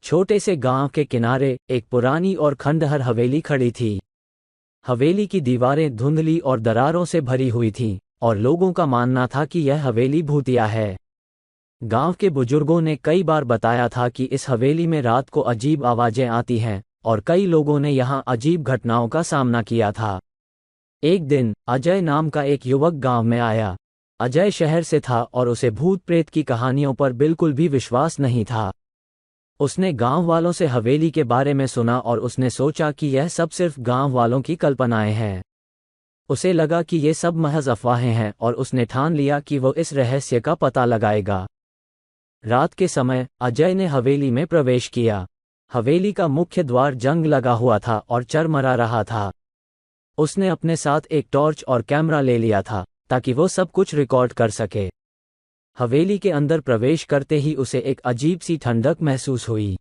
छोटे से गांव के किनारे एक पुरानी और खंडहर हवेली खड़ी थी। हवेली की दीवारें धुंधली और दरारों से भरी हुई थीं, और लोगों का मानना था कि यह हवेली भूतिया है। गांव के बुजुर्गों ने कई बार बताया था कि इस हवेली में रात को अजीब आवाजें आती हैं, और कई लोगों ने यहां अजीब घटनाओं का सामना किया था। एक दिन अजय नाम का एक युवक गांव में आया। अजय शहर से था और उसे भूत प्रेत की कहानियों पर बिल्कुल भी विश्वास नहीं था। उसने गांव वालों से हवेली के बारे में सुना और उसने सोचा कि यह सब सिर्फ गांव वालों की कल्पनाएं हैं। उसे लगा कि ये सब महज अफवाहें हैं और उसने ठान लिया कि वो इस रहस्य का पता लगाएगा। रात के समय अजय ने हवेली में प्रवेश किया। हवेली का मुख्य द्वार जंग लगा हुआ था और चरमरा रहा था। उसने अपने साथ एक टॉर्च और कैमरा ले लिया था ताकि वो सब कुछ रिकॉर्ड कर सके। हवेली के अंदर प्रवेश करते ही उसे एक अजीब सी ठंडक महसूस हुई।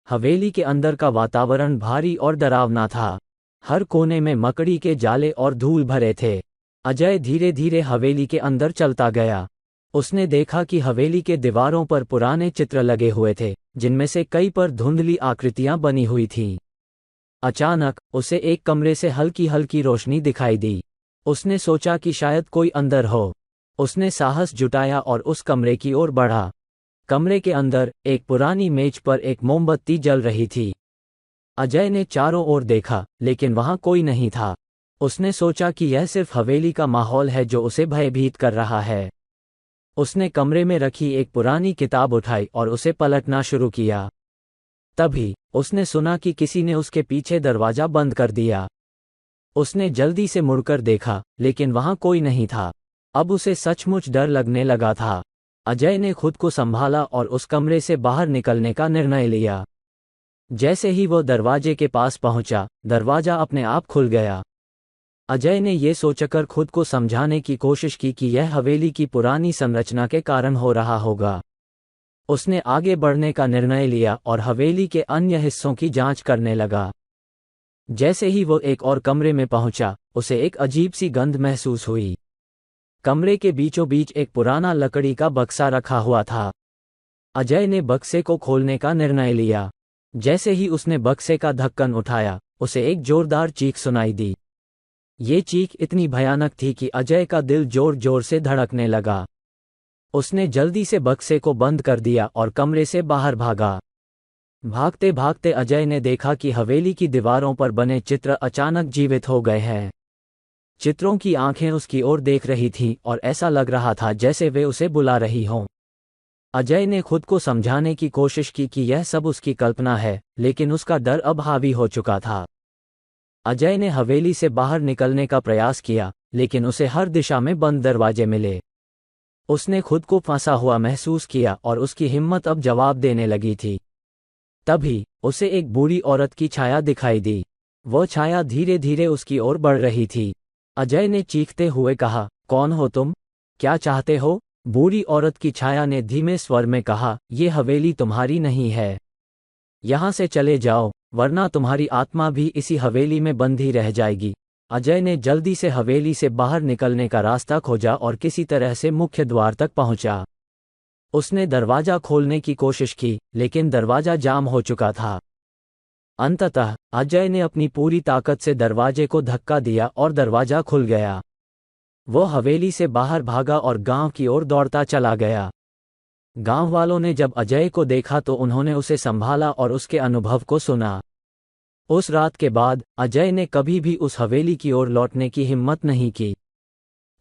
हवेली के अंदर का वातावरण भारी और डरावना था। हर कोने में मकड़ी के जाले और धूल भरे थे। अजय धीरे धीरे हवेली के अंदर चलता गया। उसने देखा कि हवेली के दीवारों पर पुराने चित्र लगे हुए थे, जिनमें से कई पर धुंधली आकृतियां बनी हुई थीं। अचानक उसे एक कमरे से हल्की हल्की रोशनी दिखाई दी। उसने सोचा कि शायद कोई अंदर हो। उसने साहस जुटाया और उस कमरे की ओर बढ़ा। कमरे के अंदर एक पुरानी मेज पर एक मोमबत्ती जल रही थी। अजय ने चारों ओर देखा, लेकिन वहां कोई नहीं था। उसने सोचा कि यह सिर्फ हवेली का माहौल है जो उसे भयभीत कर रहा है। उसने कमरे में रखी एक पुरानी किताब उठाई और उसे पलटना शुरू किया। तभी उसने सुना कि किसी ने उसके पीछे दरवाजा बंद कर दिया। उसने जल्दी से मुड़कर देखा, लेकिन वहां कोई नहीं था। अब उसे सचमुच डर लगने लगा था। अजय ने खुद को संभाला और उस कमरे से बाहर निकलने का निर्णय लिया। जैसे ही वो दरवाजे के पास पहुंचा, दरवाजा अपने आप खुल गया। अजय ने ये सोचकर खुद को समझाने की कोशिश की कि यह हवेली की पुरानी संरचना के कारण हो रहा होगा। उसने आगे बढ़ने का निर्णय लिया और हवेली के अन्य हिस्सों की जांच करने लगा। जैसे ही वो एक और कमरे में पहुंचा, उसे एक अजीब सी गंध महसूस हुई। कमरे के बीचों बीच एक पुराना लकड़ी का बक्सा रखा हुआ था। अजय ने बक्से को खोलने का निर्णय लिया। जैसे ही उसने बक्से का ढक्कन उठाया, उसे एक जोरदार चीख सुनाई दी। ये चीख इतनी भयानक थी कि अजय का दिल जोर जोर से धड़कने लगा। उसने जल्दी से बक्से को बंद कर दिया और कमरे से बाहर भागा। भागते भागते अजय ने देखा कि हवेली की दीवारों पर बने चित्र अचानक जीवित हो गए हैं। चित्रों की आंखें उसकी ओर देख रही थीं और ऐसा लग रहा था जैसे वे उसे बुला रही हों। अजय ने खुद को समझाने की कोशिश की कि यह सब उसकी कल्पना है, लेकिन उसका डर अब हावी हो चुका था। अजय ने हवेली से बाहर निकलने का प्रयास किया, लेकिन उसे हर दिशा में बंद दरवाजे मिले। उसने खुद को फंसा हुआ महसूस किया और उसकी हिम्मत अब जवाब देने लगी थी। तभी उसे एक बूढ़ी औरत की छाया दिखाई दी। वह छाया धीरे धीरे उसकी ओर बढ़ रही थी। अजय ने चीखते हुए कहा, कौन हो तुम? क्या चाहते हो? बूढ़ी औरत की छाया ने धीमे स्वर में कहा, ये हवेली तुम्हारी नहीं है। यहाँ से चले जाओ, वरना तुम्हारी आत्मा भी इसी हवेली में बंधी रह जाएगी। अजय ने जल्दी से हवेली से बाहर निकलने का रास्ता खोजा और किसी तरह से मुख्य द्वार तक पहुंचा। उसने दरवाजा खोलने की कोशिश की, लेकिन दरवाजा जाम हो चुका था। अंततः अजय ने अपनी पूरी ताकत से दरवाजे को धक्का दिया और दरवाजा खुल गया। वो हवेली से बाहर भागा और गांव की ओर दौड़ता चला गया। गांव वालों ने जब अजय को देखा तो उन्होंने उसे संभाला और उसके अनुभव को सुना। उस रात के बाद अजय ने कभी भी उस हवेली की ओर लौटने की हिम्मत नहीं की।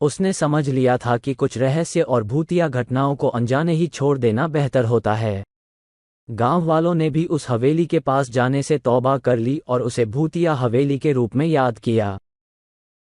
उसने समझ लिया था कि कुछ रहस्य और भूतिया घटनाओं को अनजाने ही छोड़ देना बेहतर होता है। गांव वालों ने भी उस हवेली के पास जाने से तौबा कर ली और उसे भूतिया हवेली के रूप में याद किया।